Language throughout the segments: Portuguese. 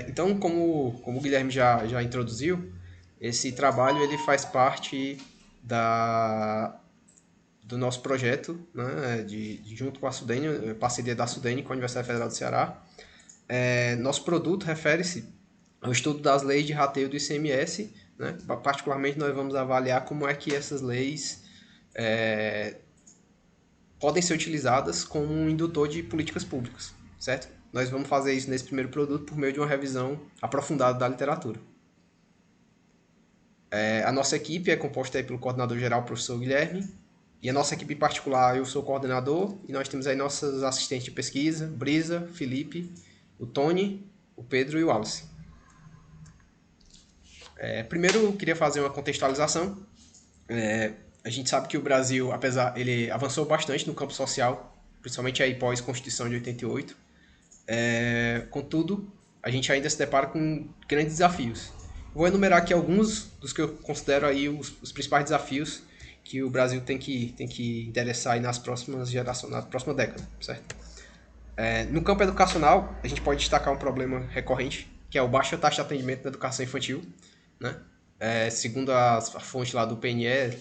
Então, como o Guilherme já introduziu, esse trabalho ele faz parte da, do nosso projeto, né, junto com a Sudene, parceria da Sudene com a Universidade Federal do Ceará. Nosso produto refere-se ao estudo das leis de rateio do ICMS, né? Particularmente nós vamos avaliar como é que essas leis podem ser utilizadas como um indutor de políticas públicas, certo? Nós vamos fazer isso nesse primeiro produto por meio de uma revisão aprofundada da literatura. A nossa equipe é composta aí pelo coordenador geral, o professor Guilherme, e a nossa equipe em particular, eu sou o coordenador, e nós temos aí nossos assistentes de pesquisa, Brisa, Felipe, o Tony, o Pedro e o Alice. Primeiro, eu queria fazer uma contextualização. A gente sabe que o Brasil, apesar, ele avançou bastante no campo social, principalmente aí pós-Constituição de 88. Contudo, a gente ainda se depara com grandes desafios. Vou enumerar aqui alguns dos que eu considero aí os principais desafios que o Brasil tem que endereçar aí nas próximas gerações, na próxima década, certo? No campo educacional, a gente pode destacar um problema recorrente, que é o baixo taxa de atendimento na educação infantil, né? Segundo a fonte lá do PNE,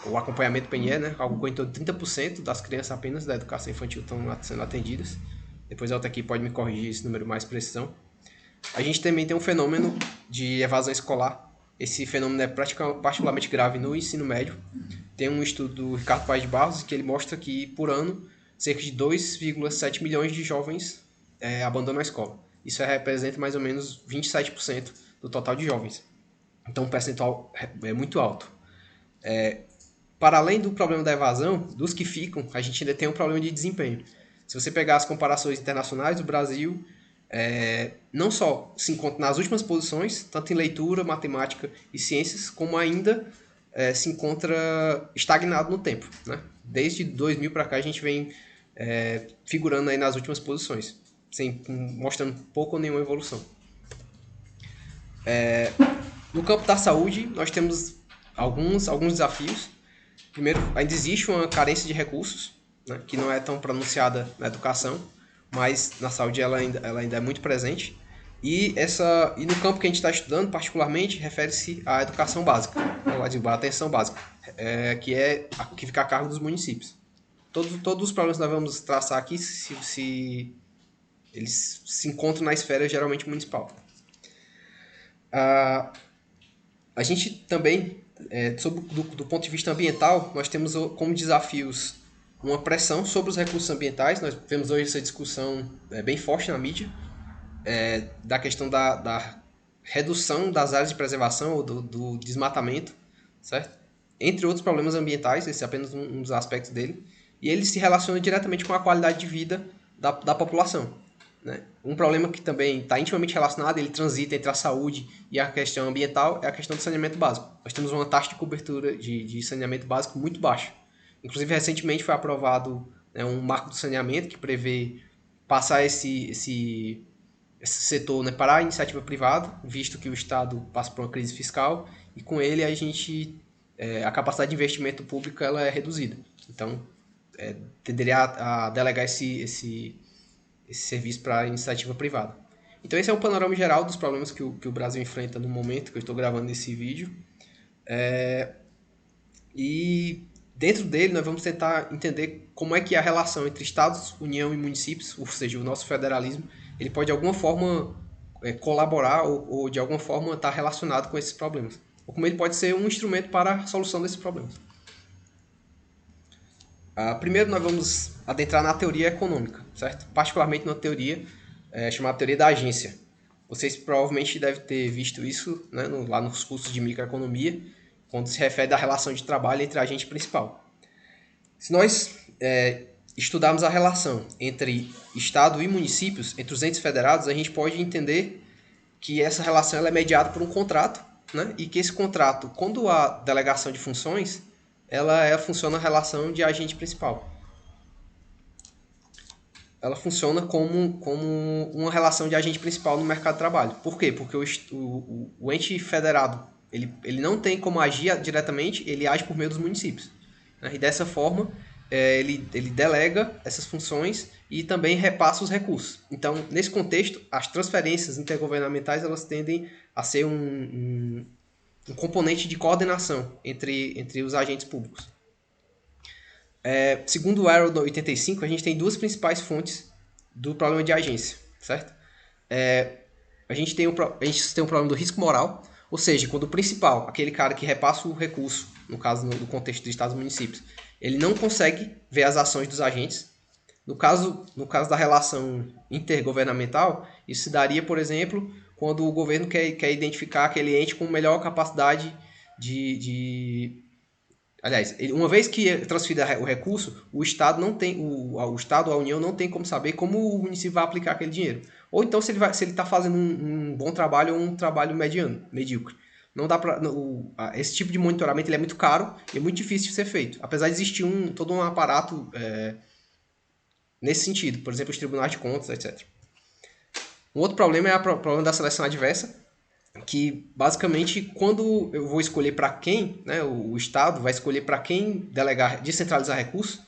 o acompanhamento do PNE, né? Algo em torno de 30% das crianças apenas da educação infantil estão sendo atendidas. Depois a outra aqui pode me corrigir esse número mais precisão. A gente também tem um fenômeno de evasão escolar. Esse fenômeno é particularmente grave no ensino médio. Tem um estudo do Ricardo Paes de Barros que ele mostra que, por ano, cerca de 2,7 milhões de jovens abandonam a escola. Isso representa mais ou menos 27% do total de jovens. Então, um percentual é muito alto. Para além do problema da evasão, dos que ficam, a gente ainda tem um problema de desempenho. Se você pegar as comparações internacionais, o Brasil não só se encontra nas últimas posições, tanto em leitura, matemática e ciências, como ainda se encontra estagnado no tempo, né? Desde 2000 para cá a gente vem figurando aí nas últimas posições, mostrando pouco ou nenhuma evolução. No campo da saúde, nós temos alguns desafios. Primeiro, ainda existe uma carência de recursos, né, que não é tão pronunciada na educação, mas na saúde ela ainda é muito presente. E no campo que a gente está estudando, particularmente, refere-se à educação básica, à atenção básica, que fica a cargo dos municípios. Todos os problemas que nós vamos traçar aqui, eles se encontram na esfera geralmente municipal. A gente também, do ponto de vista ambiental, nós temos como desafios uma pressão sobre os recursos ambientais. Nós vemos hoje essa discussão bem forte na mídia, da questão da redução das áreas de preservação ou do desmatamento, certo? Entre outros problemas ambientais, esse é apenas um dos aspectos dele, e ele se relaciona diretamente com a qualidade de vida da população, né? Um problema que também está intimamente relacionado, ele transita entre a saúde e a questão ambiental, é a questão do saneamento básico. Nós temos uma taxa de cobertura de saneamento básico muito baixa. Inclusive, recentemente foi aprovado, né, um marco do saneamento que prevê passar esse setor, né, para a iniciativa privada, visto que o Estado passa por uma crise fiscal, e com ele a capacidade de investimento público ela é reduzida. Então, tenderia a delegar esse serviço para a iniciativa privada. Então esse é um panorama geral dos problemas que o Brasil enfrenta no momento que eu estou gravando esse vídeo. E dentro dele nós vamos tentar entender como é que a relação entre Estados, União e municípios, ou seja, o nosso federalismo, ele pode de alguma forma colaborar ou de alguma forma estar relacionado com esses problemas. Ou como ele pode ser um instrumento para a solução desses problemas. Primeiro nós vamos adentrar na teoria econômica, certo? Particularmente na teoria chamada teoria da agência. Vocês provavelmente devem ter visto isso, né, lá nos cursos de microeconomia, quando se refere à relação de trabalho entre a agente principal. Se nós estudarmos a relação entre Estado e municípios, entre os entes federados, a gente pode entender que essa relação ela é mediada por um contrato, né, e que esse contrato, quando há delegação de funções, ela funciona a relação de agente principal. Ela funciona como uma relação de agente principal no mercado de trabalho. Por quê? Porque o ente federado ele não tem como agir diretamente, ele age por meio dos municípios, né? E dessa forma, ele delega essas funções e também repassa os recursos. Então, nesse contexto, as transferências intergovernamentais elas tendem a ser um componente de coordenação entre os agentes públicos. Segundo o Arrow 85, a gente tem duas principais fontes do problema de agência, certo? A gente tem um problema do risco moral, ou seja, quando o principal, aquele cara que repassa o recurso, no caso no contexto dos estados e municípios, ele não consegue ver as ações dos agentes. No caso da relação intergovernamental, isso se daria, por exemplo, quando o governo quer identificar aquele ente com melhor capacidade de Aliás, uma vez que é transferido o recurso, o Estado não tem, o Estado, a União não tem como saber como o município vai aplicar aquele dinheiro. Ou então se ele está fazendo um bom trabalho ou um trabalho mediano, medíocre. Não dá para esse tipo de monitoramento ele é muito caro e é muito difícil de ser feito. Apesar de existir todo um aparato nesse sentido, por exemplo, os tribunais de contas, etc. Um outro problema é o problema da seleção adversa, que basicamente quando eu vou escolher para quem, né, o Estado vai escolher para quem delegar, descentralizar recursos,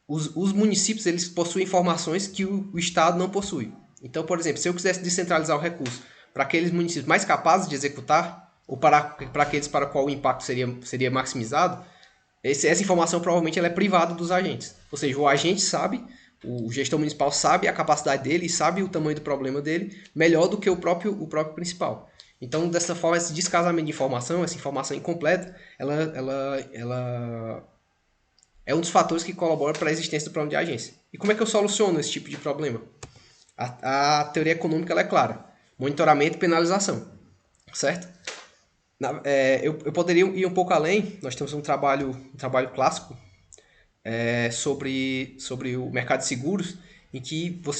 os municípios eles possuem informações que o Estado não possui. Então, por exemplo, se eu quisesse descentralizar o recurso para aqueles municípios mais capazes de executar, ou para aqueles para qual o impacto seria maximizado, essa informação provavelmente ela é privada dos agentes. Ou seja, o agente sabe, o gestor municipal sabe a capacidade dele e sabe o tamanho do problema dele melhor do que o próprio principal. Então, dessa forma, esse descasamento de informação, essa informação incompleta, ela é um dos fatores que colabora para a existência do problema de agência. E como é que eu soluciono esse tipo de problema? A teoria econômica ela é clara. Monitoramento e penalização. Certo? Eu poderia ir um pouco além. Nós temos um trabalho clássico sobre o mercado de seguros,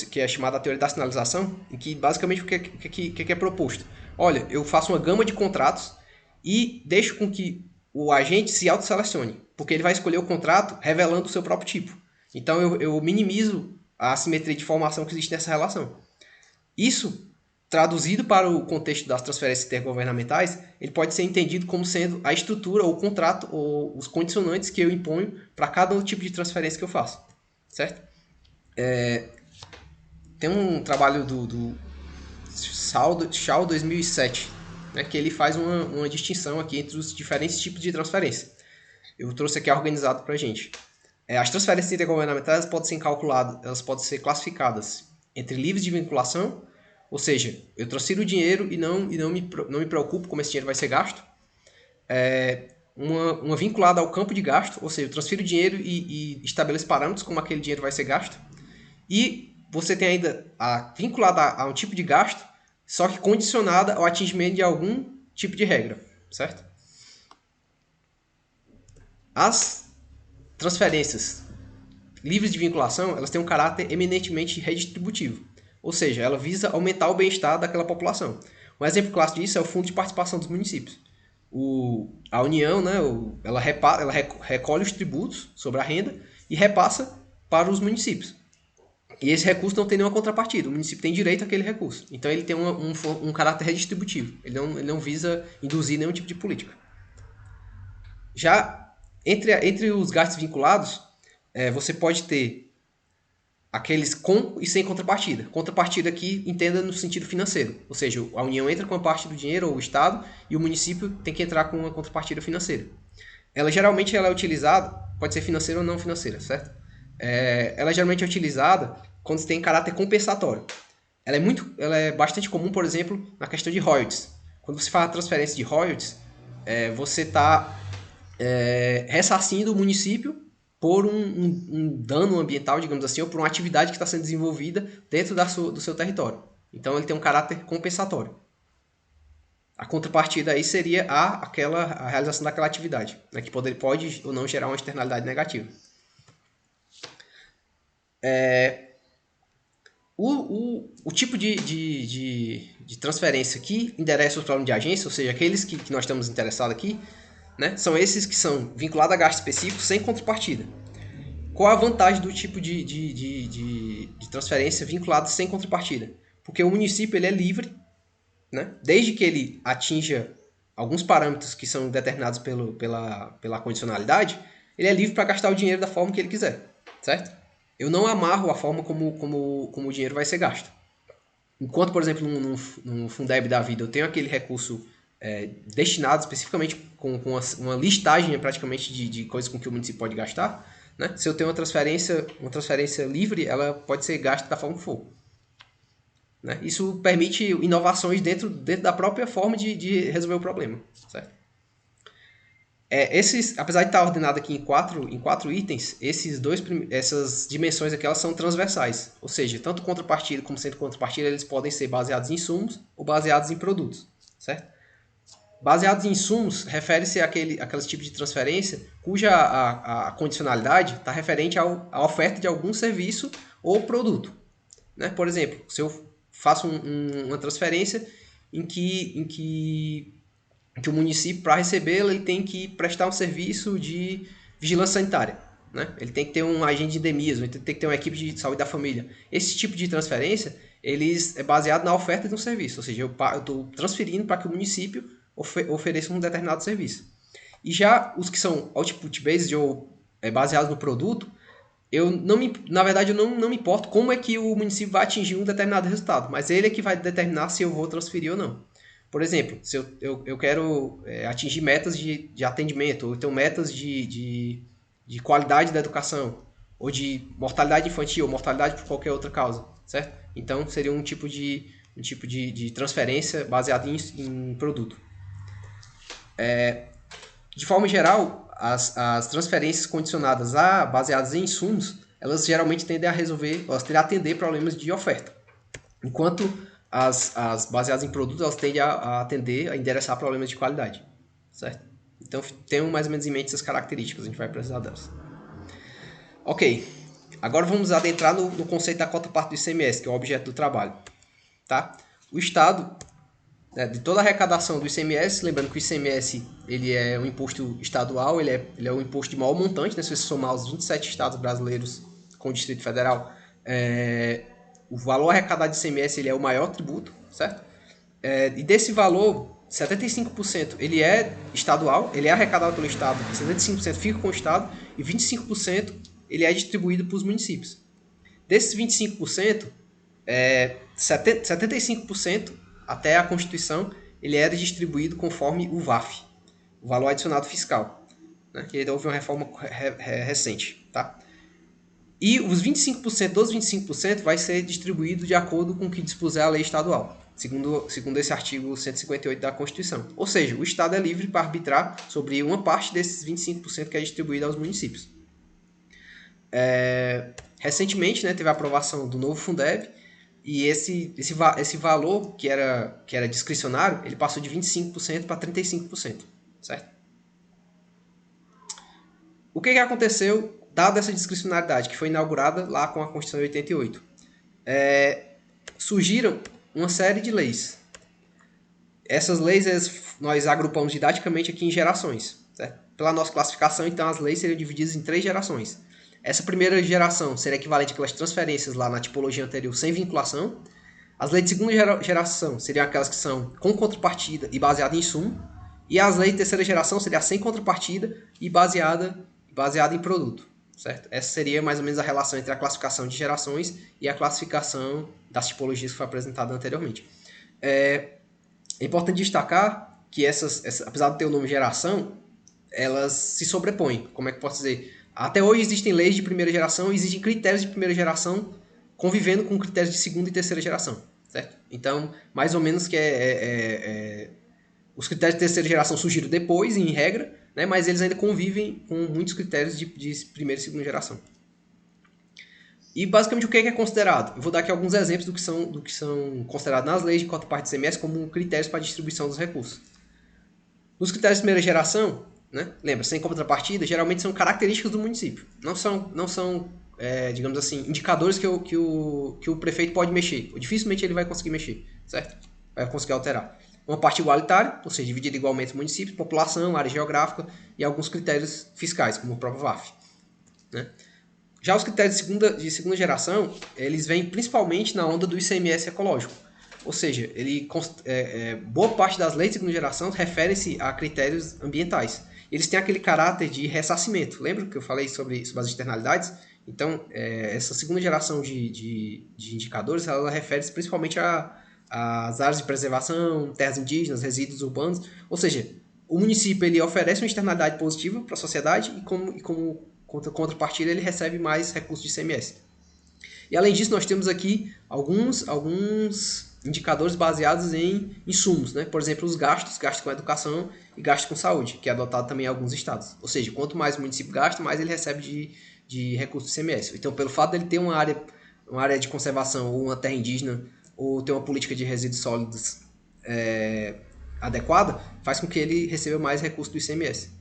que é chamada a teoria da sinalização, em que basicamente o que é proposto? Olha, eu faço uma gama de contratos e deixo com que o agente se autosselecione, porque ele vai escolher o contrato revelando o seu próprio tipo. Então eu minimizo a assimetria de informação que existe nessa relação. Isso, traduzido para o contexto das transferências intergovernamentais, ele pode ser entendido como sendo a estrutura, ou o contrato, ou os condicionantes que eu imponho para cada tipo de transferência que eu faço. Certo? Tem um trabalho do Shaw 2007, né, que ele faz uma distinção aqui entre os diferentes tipos de transferência. Eu trouxe aqui organizado para a gente. As transferências intergovernamentais podem ser calculadas, elas podem ser classificadas entre livres de vinculação, ou seja, eu transfiro o dinheiro e não me preocupo como esse dinheiro vai ser gasto. Uma vinculada ao campo de gasto, ou seja, eu transfiro o dinheiro e estabeleço parâmetros como aquele dinheiro vai ser gasto. E você tem ainda a vinculada a um tipo de gasto, só que condicionada ao atingimento de algum tipo de regra, certo? As transferências livres de vinculação, elas têm um caráter eminentemente redistributivo, ou seja, ela visa aumentar o bem-estar daquela população. Um exemplo clássico disso é o Fundo de Participação dos Municípios. A União, né, ela recolhe os tributos sobre a renda e repassa para os municípios. E esse recurso não tem nenhuma contrapartida. O município tem direito àquele recurso. Então ele tem um caráter redistributivo. Ele não visa induzir nenhum tipo de política. Já entre os gastos vinculados, você pode ter aqueles com e sem contrapartida. Contrapartida aqui entenda no sentido financeiro. Ou seja, a União entra com a parte do dinheiro, ou o Estado, e o município tem que entrar com uma contrapartida financeira. Geralmente ela é utilizada, pode ser financeira ou não financeira, certo? Ela geralmente é utilizada quando você tem caráter compensatório. Ela é bastante comum, por exemplo, na questão de royalties. Quando você faz a transferência de royalties, você está ressarcindo o município por um dano ambiental, digamos assim, ou por uma atividade que está sendo desenvolvida dentro do seu território. Então ele tem um caráter compensatório. A contrapartida aí seria a realização daquela atividade, né, que pode ou não gerar uma externalidade negativa. O tipo de transferência que endereça o problema de agência, ou seja, aqueles que nós estamos interessados aqui, né, são esses que são vinculados a gasto específico sem contrapartida. Qual a vantagem do tipo de transferência vinculado sem contrapartida? Porque o município ele é livre, né, desde que ele atinja alguns parâmetros que são determinados pela condicionalidade, ele é livre para gastar o dinheiro da forma que ele quiser, certo? Eu não amarro a forma como o dinheiro vai ser gasto. Enquanto, por exemplo, num Fundeb da vida, eu tenho aquele recurso destinado especificamente com uma listagem praticamente de coisas com que o município pode gastar, né? Se eu tenho uma transferência livre, ela pode ser gasta da forma que for. Né? Isso permite inovações dentro da própria forma de resolver o problema, certo? Apesar de estar ordenado aqui em quatro itens, essas dimensões aqui elas são transversais. Ou seja, tanto contrapartida como centro contrapartida, eles podem ser baseados em insumos ou baseados em produtos, certo? Baseados em insumos refere-se àqueles tipos de transferência cuja a condicionalidade está referente à oferta de algum serviço ou produto. Né? Por exemplo, se eu faço uma transferência em que o município, para recebê-la, ele tem que prestar um serviço de vigilância sanitária. Né? Ele tem que ter um agente de endemias, ele tem que ter uma equipe de saúde da família. Esse tipo de transferência é baseado na oferta de um serviço, ou seja, eu estou transferindo para que o município ofereça um determinado serviço. E já os que são output-based ou baseados no produto, na verdade, eu não me importo como é que o município vai atingir um determinado resultado, mas ele é que vai determinar se eu vou transferir ou não. Por exemplo, se eu quero atingir metas de atendimento, ou então metas de qualidade da educação, ou de mortalidade infantil, ou mortalidade por qualquer outra causa, certo? Então, seria um tipo de transferência baseada em produto. De forma geral, as transferências condicionadas baseadas em insumos, elas geralmente tendem a atender problemas de oferta. Enquanto as baseadas em produtos, elas tendem a atender a endereçar problemas de qualidade, certo? Então, tenham mais ou menos em mente essas características, a gente vai precisar delas. Ok, agora vamos adentrar no conceito da cota parte do ICMS, que é o objeto do trabalho. Tá? O Estado, de toda a arrecadação do ICMS, lembrando que o ICMS ele é um imposto estadual, ele é um imposto de maior montante, né? Se você somar os 27 estados brasileiros com o Distrito Federal, o valor arrecadado de ICMS ele é o maior tributo, certo? E desse valor, 75% ele é estadual, ele é arrecadado pelo Estado, 75% fica com o Estado e 25% ele é distribuído para os municípios. Desses 25%, 75% até a Constituição ele era distribuído conforme o VAF, o valor adicionado fiscal, né? Que houve uma reforma recente, tá? E os 25% dos 25% vai ser distribuído de acordo com o que dispuser a lei estadual, segundo esse artigo 158 da Constituição. Ou seja, o Estado é livre para arbitrar sobre uma parte desses 25% que é distribuído aos municípios. Recentemente, né, teve a aprovação do novo Fundeb, e esse valor, que era discricionário, ele passou de 25% para 35%, certo? O que aconteceu, dada essa discricionariedade, que foi inaugurada lá com a Constituição de 88? Surgiram uma série de leis. Essas leis nós agrupamos didaticamente aqui em gerações, certo? Pela nossa classificação, então, as leis seriam divididas em 3 gerações. Essa primeira geração seria equivalente àquelas transferências lá na tipologia anterior sem vinculação. As leis de segunda geração seriam aquelas que são com contrapartida e baseada em insumo. E as leis de terceira geração seriam sem contrapartida e baseada em produto, certo? Essa seria mais ou menos a relação entre a classificação de gerações e a classificação das tipologias que foi apresentada anteriormente. É importante destacar que apesar de ter o nome geração, elas se sobrepõem. Como é que eu posso dizer? Até hoje existem leis de primeira geração e existem critérios de primeira geração convivendo com critérios de segunda e terceira geração, certo? Então, mais ou menos que os critérios de terceira geração surgiram depois, em regra, né, mas eles ainda convivem com muitos critérios de primeira e segunda geração. E basicamente o que é considerado? Eu vou dar aqui alguns exemplos do que são considerados nas leis de cota parte do ICMS como critérios para a distribuição dos recursos. Nos critérios de primeira geração, né, lembra, sem contrapartida, geralmente são características do município. Não são digamos assim, indicadores que o prefeito pode mexer. Ou dificilmente ele vai conseguir mexer, certo? Vai conseguir alterar. Uma parte igualitária, ou seja, dividida igualmente os municípios, população, área geográfica e alguns critérios fiscais, como o próprio VAF. Né? Já os critérios de segunda geração, eles vêm principalmente na onda do ICMS ecológico. Ou seja, boa parte das leis de segunda geração referem-se a critérios ambientais. Eles têm aquele caráter de ressarcimento. Lembra que eu falei sobre as externalidades? Então, essa segunda geração de indicadores, ela refere-se principalmente às áreas de preservação, terras indígenas, resíduos urbanos. Ou seja, o município ele oferece uma externalidade positiva para a sociedade e como contrapartida ele recebe mais recursos de ICMS. E além disso, nós temos aqui alguns indicadores baseados em insumos, né? Por exemplo, os gastos com educação e gastos com saúde, que é adotado também em alguns estados. Ou seja, quanto mais o município gasta, mais ele recebe de recursos do ICMS. Então, pelo fato dele ter uma área de conservação ou uma terra indígena ou ter uma política de resíduos sólidos adequada, faz com que ele receba mais recursos do ICMS.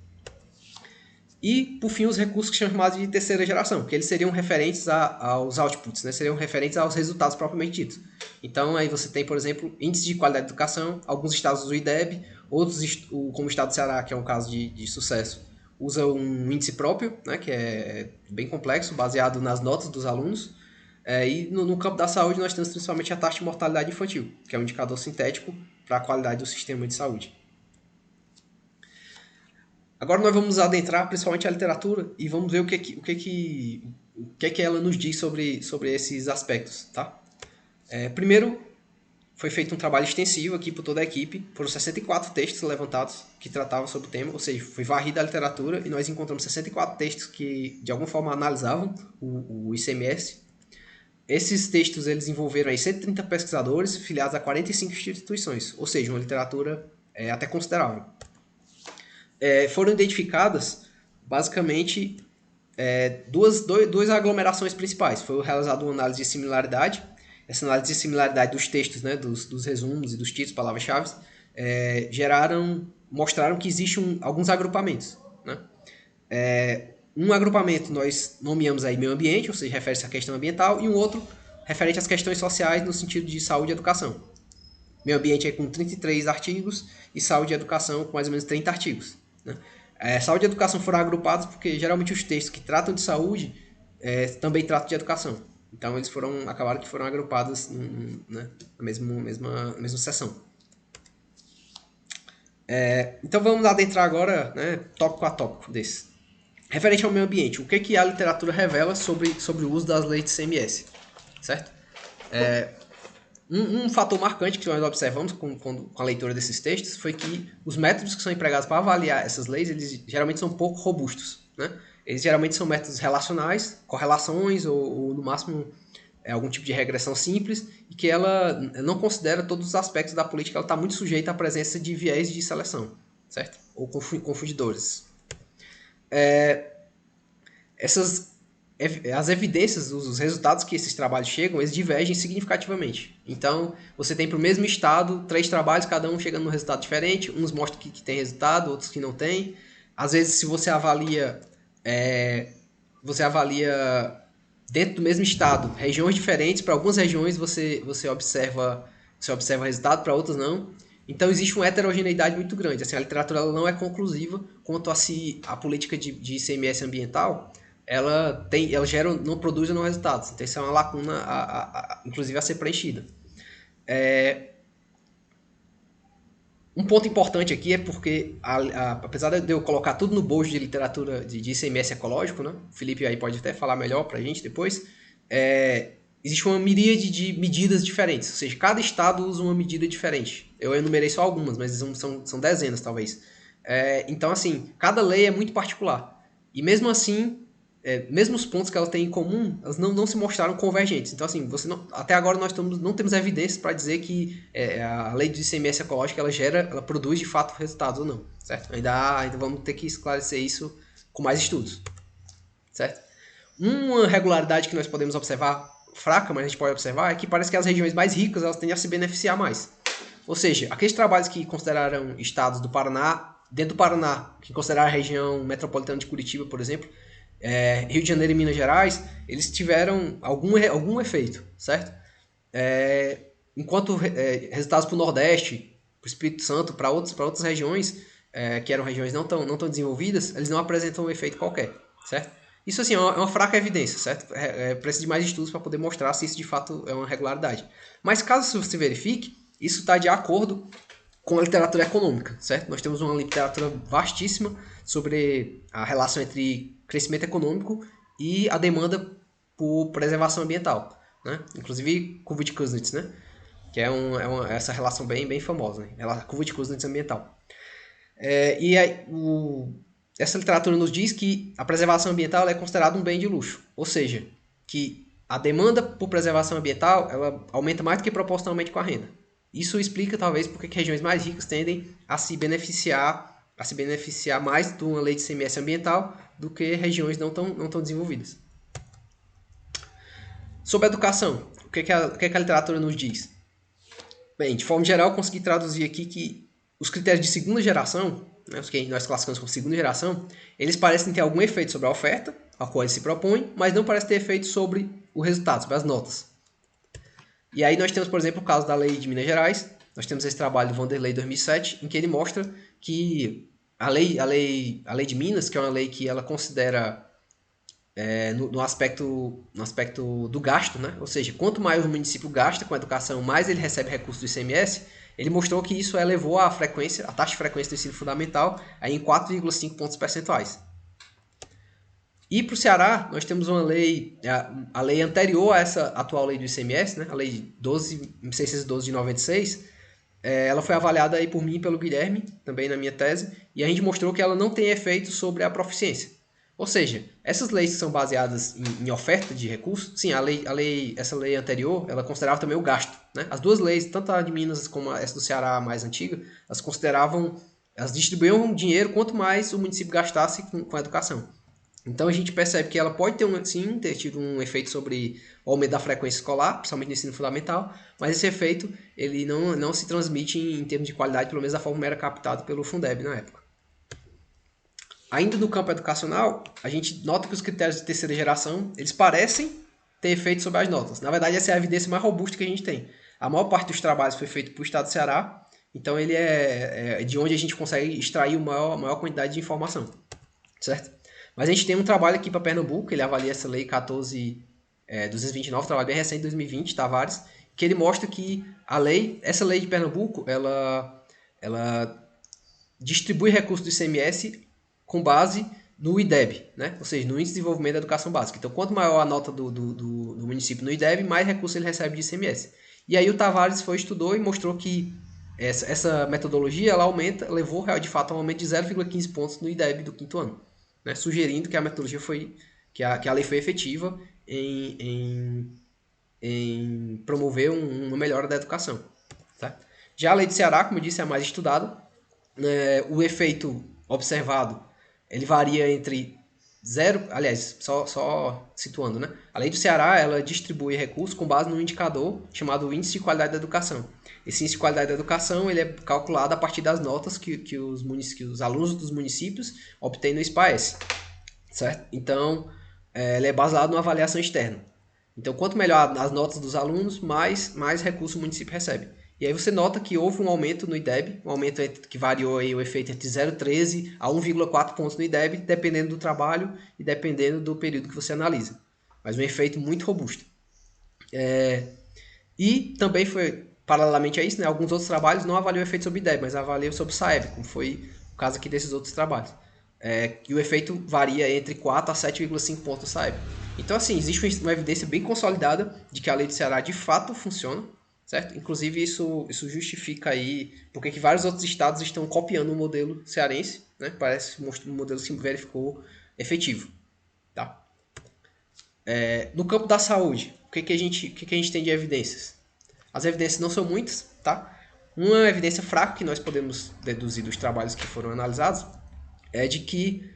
E, por fim, os recursos que são chamados de terceira geração, que eles seriam referentes aos outputs, né? Seriam referentes aos resultados propriamente ditos. Então, aí você tem, por exemplo, índice de qualidade de educação, alguns estados usam o IDEB, outros, como o estado do Ceará, que é um caso de sucesso, usa um índice próprio, né? Que é bem complexo, baseado nas notas dos alunos. E no campo da saúde, nós temos principalmente a taxa de mortalidade infantil, que é um indicador sintético para a qualidade do sistema de saúde. Agora nós vamos adentrar principalmente a literatura e vamos ver o que ela nos diz sobre esses aspectos, tá? Primeiro, foi feito um trabalho extensivo aqui por toda a equipe, foram 64 textos levantados que tratavam sobre o tema, ou seja, foi varrida a literatura e nós encontramos 64 textos que de alguma forma analisavam o ICMS. Esses textos eles envolveram aí 130 pesquisadores filiados a 45 instituições, ou seja, uma literatura até considerável. Foram identificadas basicamente duas aglomerações principais. Foi realizada uma análise de similaridade. Essa análise de similaridade dos textos, né, dos resumos e dos títulos, palavras-chave, mostraram que existem alguns agrupamentos. Né? Um agrupamento nós nomeamos aí meio ambiente, ou seja, refere-se à questão ambiental, e um outro referente às questões sociais no sentido de saúde e educação. Meio ambiente é com 33 artigos e saúde e educação com mais ou menos 30 artigos. Né? Saúde e educação foram agrupados porque geralmente os textos que tratam de saúde também tratam de educação. Então eles acabaram que foram agrupados né, na mesma sessão. Então vamos adentrar agora, né, tópico a tópico desse. Referente ao meio ambiente, o que a literatura revela sobre o uso das leis de ICMS? Certo? Um fator marcante que nós observamos com a leitura desses textos foi que os métodos que são empregados para avaliar essas leis, eles geralmente são pouco robustos. Né? Eles geralmente são métodos relacionais, correlações ou no máximo algum tipo de regressão simples e que ela não considera todos os aspectos da política, ela está muito sujeita à presença de viés de seleção, certo? Ou confundidores. As evidências, os resultados que esses trabalhos chegam, eles divergem significativamente. Então, você tem para o mesmo estado 3 trabalhos, cada um chegando num resultado diferente. Uns mostram que tem resultado, outros que não tem. Às vezes, se você avalia dentro do mesmo estado regiões diferentes. Para algumas regiões você observa resultado, para outras não. Então, existe uma heterogeneidade muito grande. Assim, a literatura ela não é conclusiva quanto a se a política de ICMS ambiental ela não produz ou não resultados. Então, isso é uma lacuna, inclusive, a ser preenchida. Um ponto importante aqui é porque, apesar de eu colocar tudo no bojo de literatura de ICMS ecológico, né? O Felipe aí pode até falar melhor para a gente depois, existe uma miríade de medidas diferentes. Ou seja, cada estado usa uma medida diferente. Eu enumerei só algumas, mas são dezenas, talvez. Então, assim, cada lei é muito particular. E mesmo assim, mesmo os pontos que ela tem em comum, elas não se mostraram convergentes. Então, assim, até agora nós não temos evidências para dizer que a lei do ICMS ecológico ela produz de fato resultados ou não, certo? Ainda vamos ter que esclarecer isso com mais estudos, certo? Uma regularidade que nós podemos observar, fraca, mas a gente pode observar, é que parece que as regiões mais ricas elas tendem a se beneficiar mais. Ou seja, aqueles trabalhos que consideraram estados do Paraná, dentro do Paraná, que consideraram a região metropolitana de Curitiba, por exemplo, Rio de Janeiro e Minas Gerais, eles tiveram algum efeito, certo? Enquanto resultados para o Nordeste, para o Espírito Santo, para outras regiões, que eram regiões não tão desenvolvidas, eles não apresentam um efeito qualquer, certo? Isso assim, é uma fraca evidência, certo? Precisa de mais estudos para poder mostrar se isso de fato é uma regularidade. Mas caso você verifique, isso está de acordo com a literatura econômica, certo? Nós temos uma literatura vastíssima sobre a relação entre crescimento econômico e a demanda por preservação ambiental, né? Inclusive curva de Kuznets, né? Que essa relação bem famosa, né? A curva de Kuznets ambiental. Essa literatura nos diz que a preservação ambiental é considerada um bem de luxo, ou seja, que a demanda por preservação ambiental ela aumenta mais do que proporcionalmente com a renda. Isso explica talvez porque que regiões mais ricas tendem a se beneficiar mais de uma lei de ICMS ambiental do que regiões não tão desenvolvidas. Sobre a educação, o que a literatura nos diz? Bem, de forma geral, eu consegui traduzir aqui que os critérios de segunda geração, né, os que nós classificamos como segunda geração, eles parecem ter algum efeito sobre a oferta, a qual ele se propõe, mas não parecem ter efeito sobre o resultado, sobre as notas. E aí nós temos, por exemplo, o caso da lei de Minas Gerais, nós temos esse trabalho do Vanderlei 2007, em que ele mostra que a lei de Minas, que é uma lei que ela considera no aspecto do gasto, né? Ou seja, quanto mais o município gasta com a educação, mais ele recebe recursos do ICMS. Ele mostrou que isso elevou a taxa de frequência do ensino fundamental aí em 4,5 pontos percentuais. E para o Ceará, nós temos uma lei, a lei anterior a essa atual lei do ICMS, né? A lei 612 de 96, ela foi avaliada aí por mim e pelo Guilherme, também na minha tese, e a gente mostrou que ela não tem efeito sobre a proficiência. Ou seja, essas leis que são baseadas em oferta de recursos, sim, essa lei anterior, ela considerava também o gasto, né? As duas leis, tanto a de Minas como essa do Ceará mais antiga, elas distribuíam dinheiro quanto mais o município gastasse com a educação. Então a gente percebe que ela pode ter tido um efeito sobre o aumento da frequência escolar, principalmente no ensino fundamental, mas esse efeito ele não se transmite em termos de qualidade, pelo menos da forma era captado pelo Fundeb na época. Ainda no campo educacional, a gente nota que os critérios de terceira geração, eles parecem ter efeito sobre as notas. Na verdade, essa é a evidência mais robusta que a gente tem. A maior parte dos trabalhos foi feito para o estado do Ceará, então ele é de onde a gente consegue extrair a maior quantidade de informação, certo? Mas a gente tem um trabalho aqui para Pernambuco, ele avalia essa lei 14.229, trabalho bem recente, 2020, Tavares, que ele mostra que essa lei de Pernambuco, ela distribui recursos do ICMS com base no IDEB, né? Ou seja, no Índice de Desenvolvimento da Educação Básica. Então, quanto maior a nota do município no IDEB, mais recursos ele recebe de ICMS. E aí o Tavares estudou e mostrou que essa metodologia ela levou de fato a um aumento de 0,15 pontos no IDEB do quinto ano, né? Sugerindo que a metodologia que a lei foi efetiva em promover uma melhora da educação. Tá? Já a lei de Ceará, como eu disse, é a mais estudada. O efeito observado ele varia entre zero, aliás, só situando, né? A lei do Ceará, ela distribui recursos com base num indicador chamado Índice de Qualidade da Educação. Esse Índice de Qualidade da Educação, ele é calculado a partir das notas que os alunos dos municípios obtêm no SPAES, certo? Então, ele é baseado numa avaliação externa. Então, quanto melhor as notas dos alunos, mais recurso o município recebe. E aí você nota que houve um aumento no IDEB, um aumento que variou aí o efeito entre 0,13 a 1,4 pontos no IDEB, dependendo do trabalho e dependendo do período que você analisa. Mas um efeito muito robusto. E também foi, paralelamente a isso, né, alguns outros trabalhos não avaliam o efeito sobre IDEB, mas avaliam sobre o SAEB, como foi o caso aqui desses outros trabalhos. E o efeito varia entre 4 a 7,5 pontos no SAEB. Então, assim, existe uma evidência bem consolidada de que a lei do Ceará de fato funciona, certo? Inclusive, isso justifica aí porque que vários outros estados estão copiando o modelo cearense, né? Parece um modelo que se verificou efetivo, tá? No campo da saúde, o que a gente tem de evidências? As evidências não são muitas, tá? Uma evidência fraca que nós podemos deduzir dos trabalhos que foram analisados é de que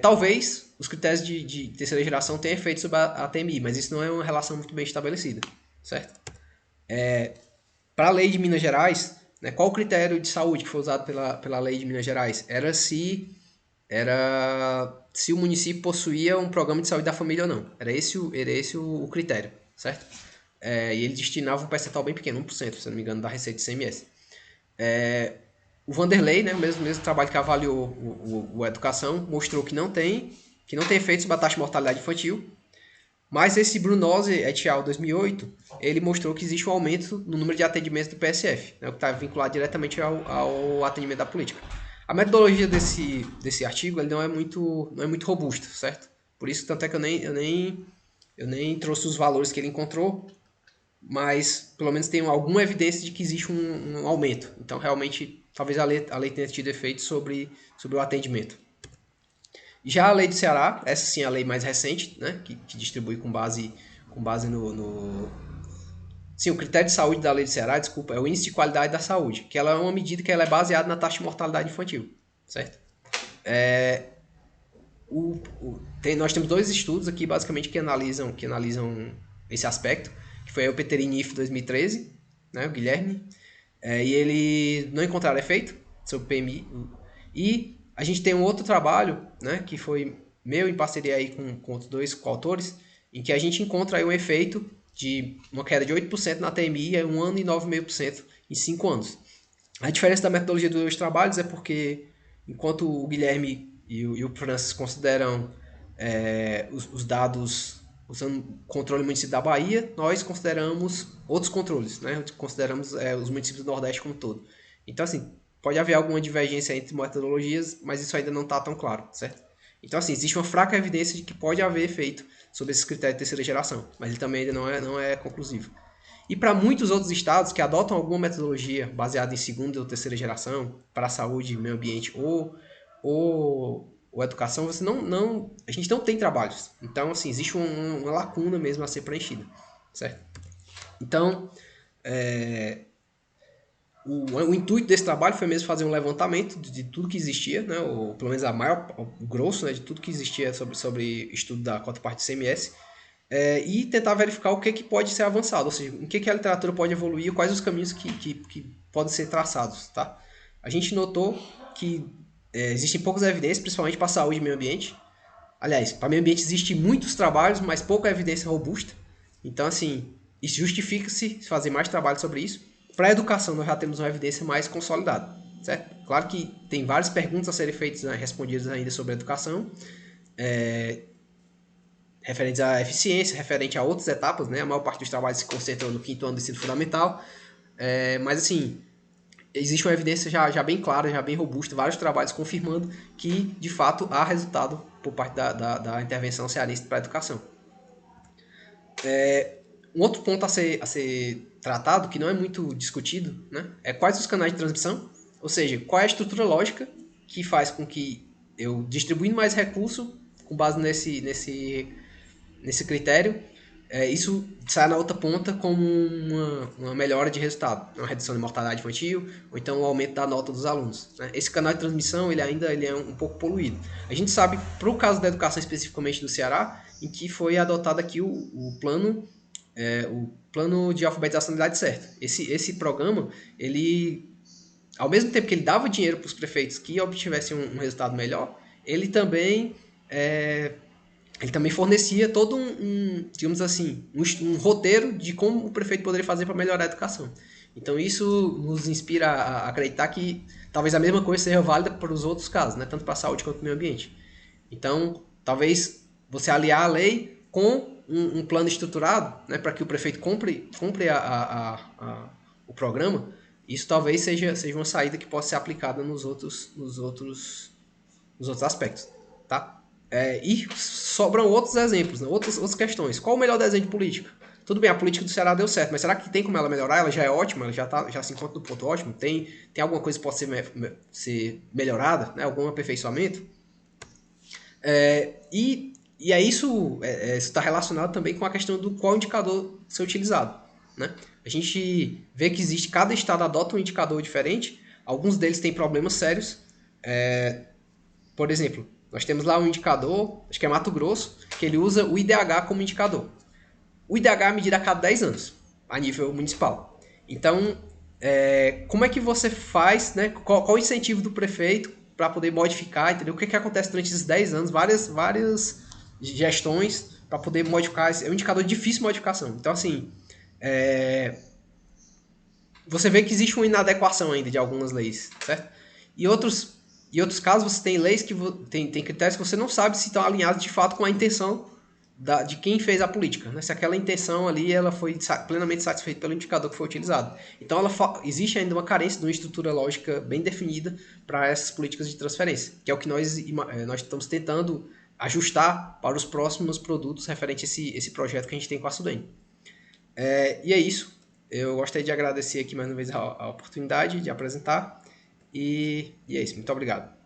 talvez os critérios de terceira geração tenham efeito sobre a TMI, mas isso não é uma relação muito bem estabelecida, certo? Para a lei de Minas Gerais, né, qual o critério de saúde que foi usado pela lei de Minas Gerais? Era se o município possuía um programa de saúde da família ou não. Era esse o critério, certo? E ele destinava um percentual bem pequeno, 1%, se não me engano, da receita de ICMS. O Vanderlei, né, mesmo trabalho que avaliou a educação, mostrou que não tem que não tem efeito sobre a taxa de mortalidade infantil. Mas esse Brunose et al. 2008, ele mostrou que existe um aumento no número de atendimentos do PSF, né, o que está vinculado diretamente ao atendimento da política. A metodologia desse artigo ele não é muito robusta, certo? Por isso, tanto é que eu nem trouxe os valores que ele encontrou, mas pelo menos tem alguma evidência de que existe um aumento. Então, realmente, talvez a lei tenha tido efeito sobre o atendimento. Já a lei do Ceará, essa sim é a lei mais recente, né, que distribui com base no... Sim, o critério de saúde da lei do Ceará, desculpa, é o índice de qualidade da saúde, que ela é uma medida que ela é baseada na taxa de mortalidade infantil, certo? Nós temos dois estudos aqui, basicamente, que analisam esse aspecto, que foi o Peterini 2013, né, o Guilherme, e ele não encontraram efeito sobre o PMI. E a gente tem um outro trabalho, né, que foi meu em parceria aí com outros dois coautores, em que a gente encontra aí um efeito de uma queda de 8% na TMI em 1 ano e 9,5% em 5 anos. A diferença da metodologia dos dois trabalhos é porque, enquanto o Guilherme e o Francis consideram os dados usando o controle municipal da Bahia, nós consideramos outros controles, né? Consideramos os municípios do Nordeste como um todo. Então, assim, pode haver alguma divergência entre metodologias, mas isso ainda não está tão claro, certo? Então, assim, existe uma fraca evidência de que pode haver efeito sobre esses critérios de terceira geração, mas ele também ainda não é conclusivo. E para muitos outros estados que adotam alguma metodologia baseada em segunda ou terceira geração para a saúde, meio ambiente ou educação, a gente não tem trabalhos. Então, assim, existe uma lacuna mesmo a ser preenchida, certo? Então, o intuito desse trabalho foi mesmo fazer um levantamento de tudo que existia, né, ou pelo menos o grosso, né, de tudo que existia sobre estudo da cota parte do CMS, e tentar verificar o que pode ser avançado, ou seja, em que a literatura pode evoluir e quais os caminhos que podem ser traçados. Tá? A gente notou que existem poucas evidências, principalmente para saúde e meio ambiente. Aliás, para meio ambiente existem muitos trabalhos, mas pouca evidência robusta. Então, assim, isso justifica-se fazer mais trabalho sobre isso. Para a educação, nós já temos uma evidência mais consolidada, certo? Claro que tem várias perguntas a serem feitas, né, respondidas ainda sobre a educação, referentes à eficiência, referente a outras etapas, né? A maior parte dos trabalhos se concentram no 5º ano do ensino fundamental, mas assim, existe uma evidência já bem clara, já bem robusta, vários trabalhos confirmando que, de fato, há resultado por parte da intervenção cearense para a educação. Um outro ponto a ser tratado, que não é muito discutido, né, é quais os canais de transmissão, ou seja, qual é a estrutura lógica que faz com que eu, distribuindo mais recurso, com base nesse critério, isso sai na outra ponta como uma melhora de resultado, uma redução de mortalidade infantil, ou então um aumento da nota dos alunos. Né? Esse canal de transmissão ele é um pouco poluído. A gente sabe, para o caso da educação especificamente do Ceará, em que foi adotado aqui o plano de alfabetização da idade certa. Esse programa, ele, ao mesmo tempo que ele dava dinheiro para os prefeitos que obtivessem um resultado melhor, ele também fornecia todo digamos assim, um roteiro de como o prefeito poderia fazer para melhorar a educação. Então isso nos inspira a acreditar que talvez a mesma coisa seja válida para os outros casos, né? Tanto para a saúde quanto para o meio ambiente. Então, talvez você aliar a lei com um plano estruturado, né, para que o prefeito cumpre o programa, isso talvez seja uma saída que possa ser aplicada nos outros aspectos. Tá? E sobram outros exemplos, né? outras questões. Qual o melhor desenho de política? Tudo bem, a política do Ceará deu certo, mas será que tem como ela melhorar? Ela já é ótima, ela já se encontra no ponto ótimo? Tem alguma coisa que pode ser melhorada? Né? Algum aperfeiçoamento? E é isso está relacionado também com a questão do qual indicador ser utilizado. Né? A gente vê que cada estado adota um indicador diferente, alguns deles têm problemas sérios. Por exemplo, nós temos lá um indicador, acho que é Mato Grosso, que ele usa o IDH como indicador. O IDH é medido a cada 10 anos, a nível municipal. Então, como é que você faz, né? Qual o incentivo do prefeito para poder modificar, entendeu? O que acontece durante esses 10 anos, várias gestões para poder modificar. É um indicador de difícil modificação. Então, assim, você vê que existe uma inadequação ainda de algumas leis, certo? E outros Em outros casos, você tem leis que tem critérios que você não sabe se estão alinhados de fato com a intenção de quem fez a política, né? Se aquela intenção ali ela foi plenamente satisfeita pelo indicador que foi utilizado. Então, existe ainda uma carência de uma estrutura lógica bem definida para essas políticas de transferência, que é o que nós estamos tentando ajustar para os próximos produtos referente a esse projeto que a gente tem com a Sudene. E é isso. Eu gostaria de agradecer aqui mais uma vez a oportunidade de apresentar. E é isso. Muito obrigado.